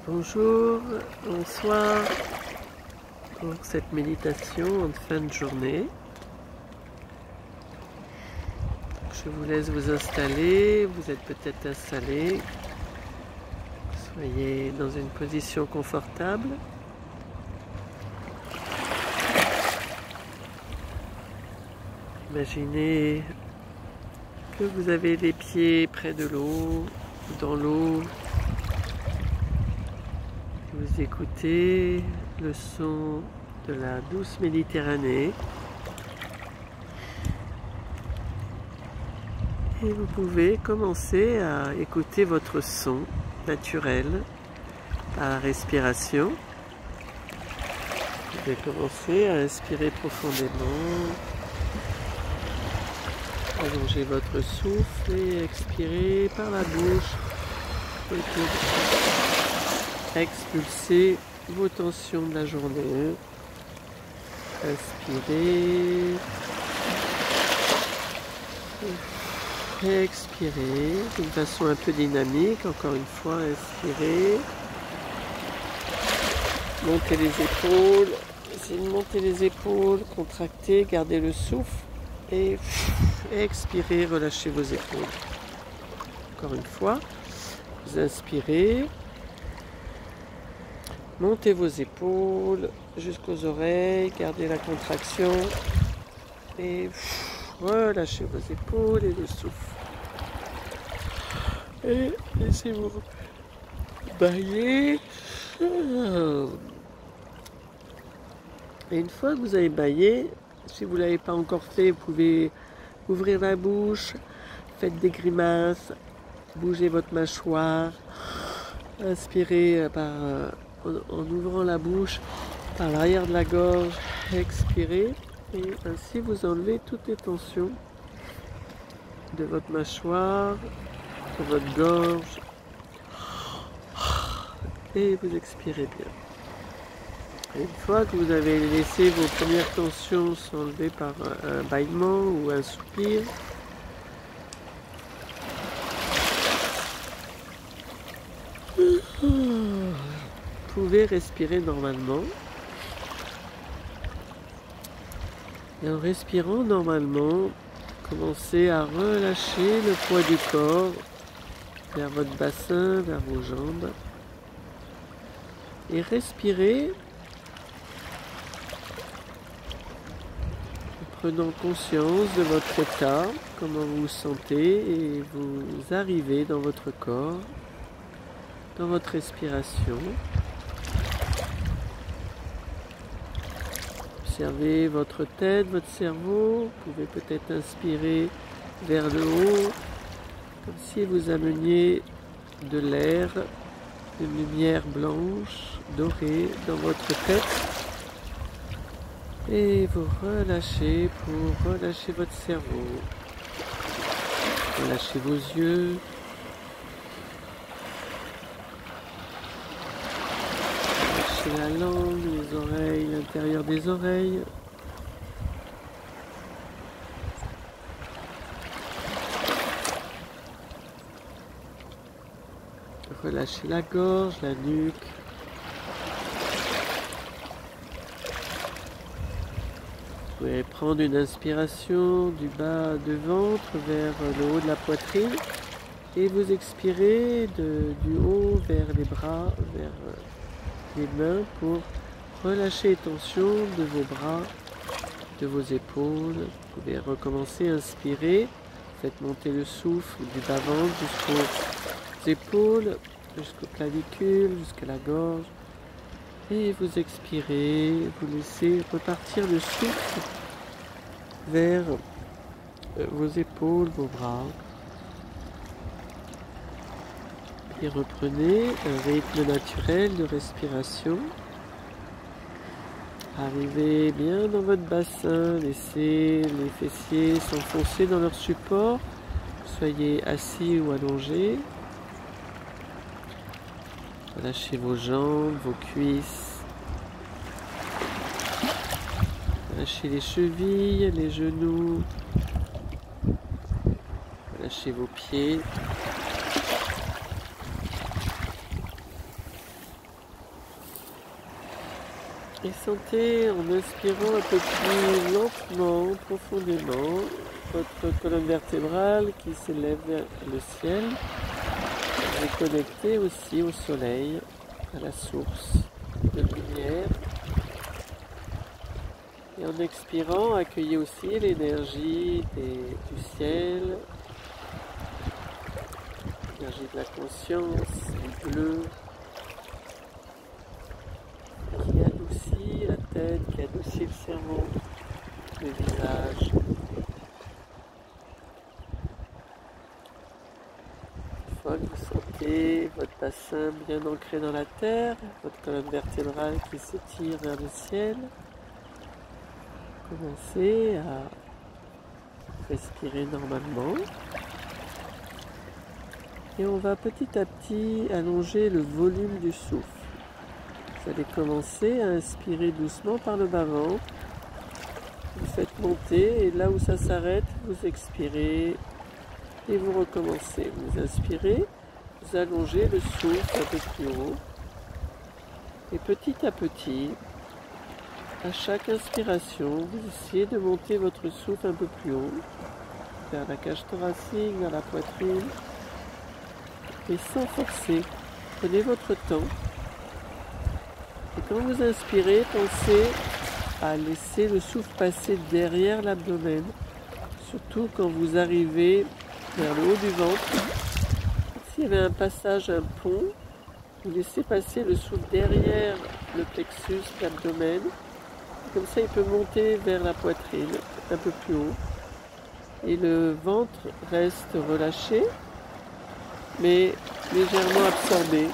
Bonjour, bonsoir pour cette méditation en fin de journée. Je vous laisse vous installer, vous êtes peut-être installé. Soyez dans une position confortable. Imaginez que vous avez les pieds près de l'eau, dans l'eau. Vous écoutez le son de la douce Méditerranée et vous pouvez commencer à écouter votre son naturel à la respiration. Vous pouvez commencer à inspirer profondément, allonger votre souffle et expirer par la bouche. Expulsez vos tensions de la journée. Inspirez. Et expirez d'une façon un peu dynamique. Encore une fois, inspirez. Montez les épaules. Essayez de monter les épaules. Contractez. Gardez le souffle. Et expirez. Relâchez vos épaules. Encore une fois. Vous inspirez. Montez vos épaules jusqu'aux oreilles, gardez la contraction et relâchez vos épaules et le souffle. Et laissez-vous bailler. Et une fois que vous avez baillé, si vous ne l'avez pas encore fait, vous pouvez ouvrir la bouche, faites des grimaces, bougez votre mâchoire, inspirez en ouvrant la bouche par l'arrière de la gorge, expirez et ainsi vous enlevez toutes les tensions de votre mâchoire, de votre gorge et vous expirez bien. Et une fois que vous avez laissé vos premières tensions s'enlever par un bâillement ou un soupir, vous pouvez respirer normalement. Et en respirant normalement, commencez à relâcher le poids du corps vers votre bassin, vers vos jambes. Et respirez en prenant conscience de votre état, comment vous vous sentez et vous arrivez dans votre corps, dans votre respiration. Observez votre tête, votre cerveau. Vous pouvez peut-être inspirer vers le haut, comme si vous ameniez de l'air, une lumière blanche, dorée dans votre tête. Et vous relâchez pour relâcher votre cerveau. Relâchez vos yeux. La langue, les oreilles, l'intérieur des oreilles. Relâchez la gorge, la nuque. Vous pouvez prendre une inspiration du bas du ventre vers le haut de la poitrine et vous expirez du haut vers les bras, vers les mains pour relâcher les tensions de vos bras, de vos épaules. Vous pouvez recommencer à inspirer. Faites monter le souffle du bas-ventre jusqu'aux épaules, jusqu'aux clavicules, jusqu'à la gorge. Et vous expirez, vous laissez repartir le souffle vers vos épaules, vos bras. Et reprenez un rythme naturel de respiration. Arrivez bien dans votre bassin, laissez les fessiers s'enfoncer dans leur support. Soyez assis ou allongé. Relâchez vos jambes, vos cuisses. Relâchez les chevilles, les genoux. Relâchez vos pieds. Et sentez en inspirant un peu plus lentement, profondément, votre colonne vertébrale qui s'élève vers le ciel. Vous êtes connecté aussi au soleil, à la source de lumière. Et en expirant, accueillez aussi l'énergie du ciel, l'énergie de la conscience, du bleu, qui adoucit la tête, qui adoucit le cerveau, le visage. Une fois que vous sentez votre bassin bien ancré dans la terre, votre colonne vertébrale qui s'étire vers le ciel, commencez à respirer normalement. Et on va petit à petit allonger le volume du souffle. Vous allez commencer à inspirer doucement par le bas-ventre. Vous faites monter et là où ça s'arrête, vous expirez et vous recommencez. Vous inspirez, vous allongez le souffle un peu plus haut. Et petit à petit, à chaque inspiration, vous essayez de monter votre souffle un peu plus haut, vers la cage thoracique, vers la poitrine, et sans forcer. Prenez votre temps. Et quand vous inspirez, pensez à laisser le souffle passer derrière l'abdomen, surtout quand vous arrivez vers le haut du ventre. S'il y avait un passage, un pont, vous laissez passer le souffle derrière le plexus, l'abdomen. Comme ça, il peut monter vers la poitrine, un peu plus haut. Et le ventre reste relâché, mais légèrement absorbé.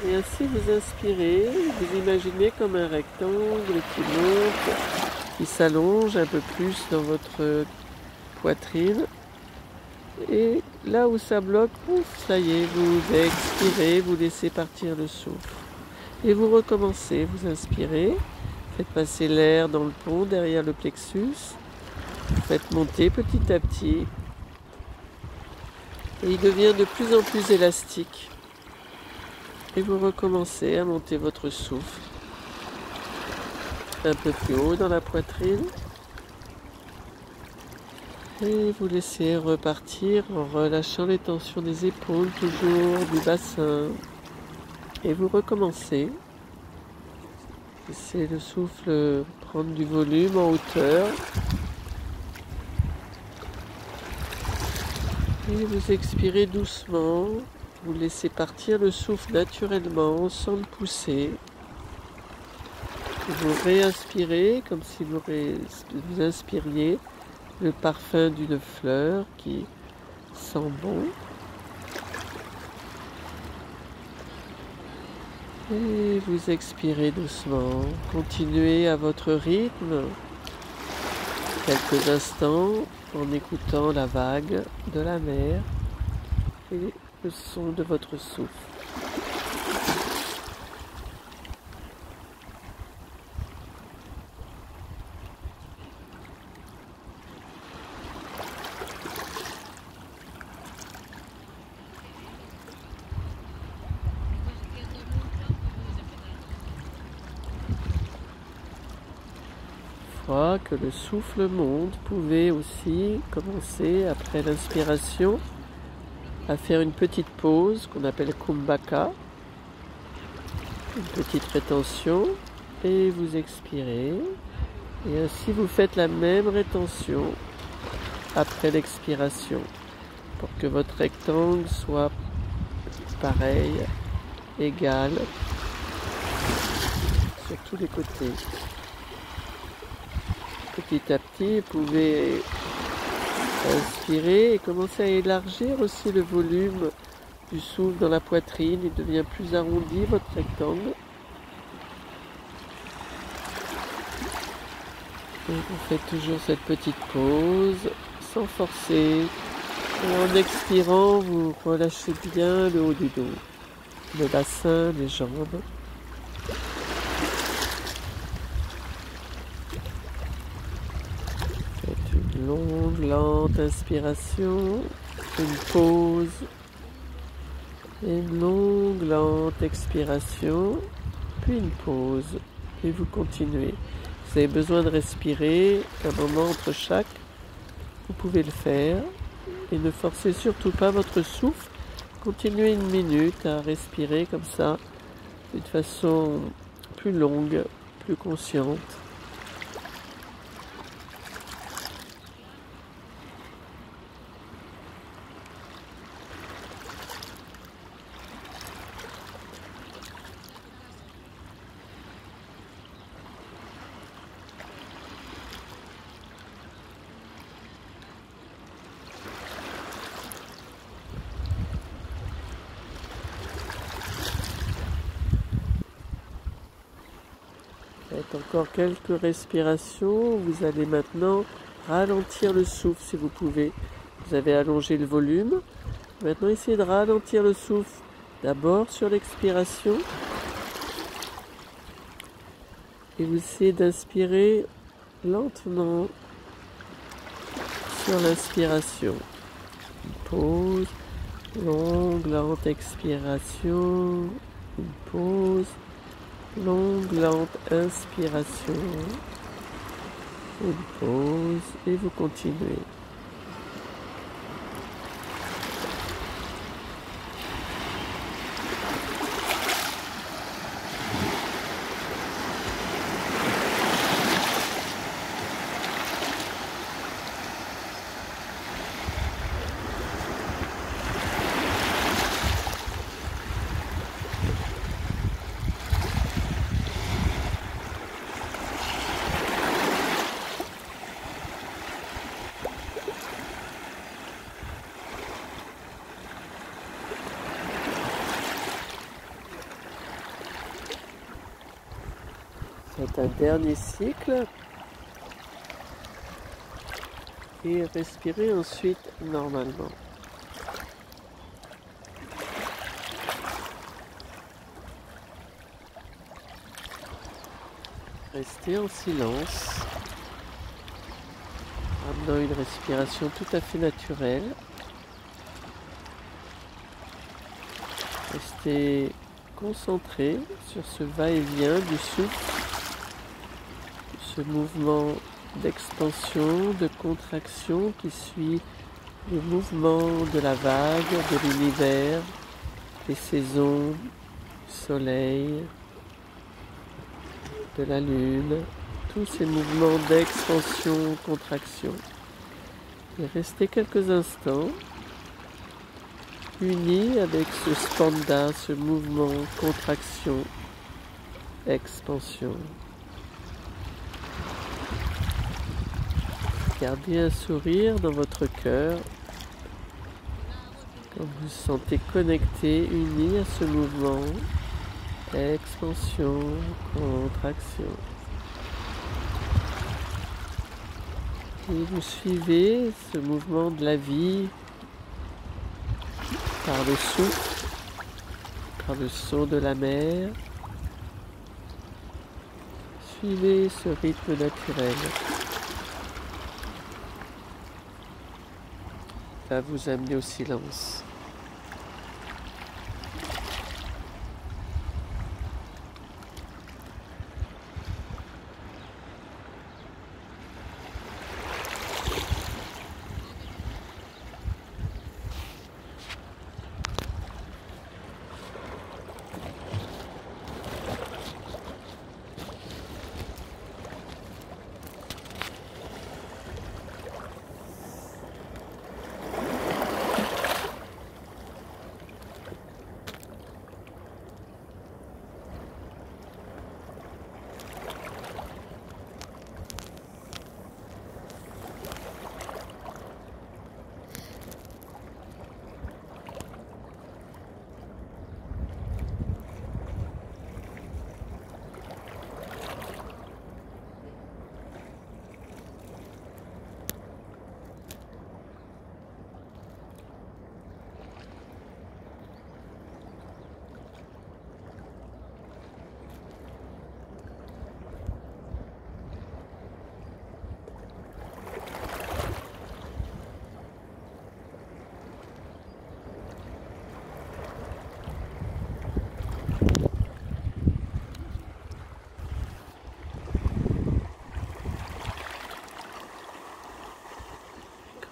Et ainsi, vous inspirez, vous imaginez comme un rectangle qui monte, qui s'allonge un peu plus dans votre poitrine. Et là où ça bloque, ouf, ça y est, vous expirez, vous laissez partir le souffle. Et vous recommencez, vous inspirez, faites passer l'air dans le pont derrière le plexus, faites monter petit à petit, et il devient de plus en plus élastique. Et vous recommencez à monter votre souffle un peu plus haut dans la poitrine. Et vous laissez repartir en relâchant les tensions des épaules, toujours du bassin. Et vous recommencez. Laissez le souffle prendre du volume en hauteur. Et vous expirez doucement. Vous laissez partir le souffle naturellement, sans le pousser. Vous réinspirez comme si vous inspiriez le parfum d'une fleur qui sent bon. Et vous expirez doucement. Continuez à votre rythme quelques instants en écoutant la vague de la mer et le son de votre souffle. Une fois que le souffle monte, vous pouvez aussi commencer après l'inspiration à faire une petite pause qu'on appelle Kumbhaka, une petite rétention, et vous expirez. Et ainsi vous faites la même rétention après l'expiration pour que votre rectangle soit pareil, égal sur tous les côtés. Petit à petit, vous pouvez inspirer et commencer à élargir aussi le volume du souffle dans la poitrine. Il devient plus arrondi, votre rectangle. Et vous faites toujours cette petite pause, sans forcer. Et en expirant, vous relâchez bien le haut du dos, le bassin, les jambes. Longue, lente inspiration, une pause, et une longue, lente expiration, puis une pause, et vous continuez. Vous avez besoin de respirer un moment entre chaque, vous pouvez le faire, et ne forcez surtout pas votre souffle. Continuez 1 minute à respirer comme ça, d'une façon plus longue, plus consciente. Faites encore quelques respirations. Vous allez maintenant ralentir le souffle si vous pouvez. Vous avez allongé le volume. Maintenant, essayez de ralentir le souffle. D'abord sur l'expiration. Et vous essayez d'inspirer lentement sur l'inspiration. Une pause. Longue, lente expiration. Une pause. Longue, lente inspiration, une pause et vous continuez. Faites un dernier cycle et respirez ensuite normalement. Restez en silence, amenant une respiration tout à fait naturelle. Restez concentré sur ce va-et-vient du souffle. Ce mouvement d'expansion, de contraction qui suit le mouvement de la vague, de l'univers, des saisons, du soleil, de la lune, tous ces mouvements d'expansion, contraction. Et restez quelques instants unis avec ce spanda, ce mouvement, contraction, expansion. Gardez un sourire dans votre cœur quand vous vous sentez connecté, uni à ce mouvement, expansion, contraction. Et vous suivez ce mouvement de la vie par le souffle, par le son de la mer. Suivez ce rythme naturel. Va vous amener au silence.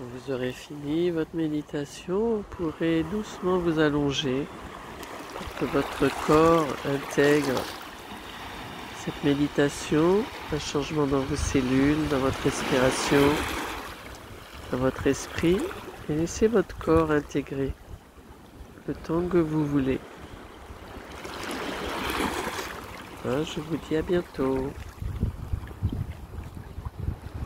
Quand vous aurez fini votre méditation, vous pourrez doucement vous allonger pour que votre corps intègre cette méditation, un changement dans vos cellules, dans votre respiration, dans votre esprit, et laissez votre corps intégrer le temps que vous voulez. Je vous dis à bientôt.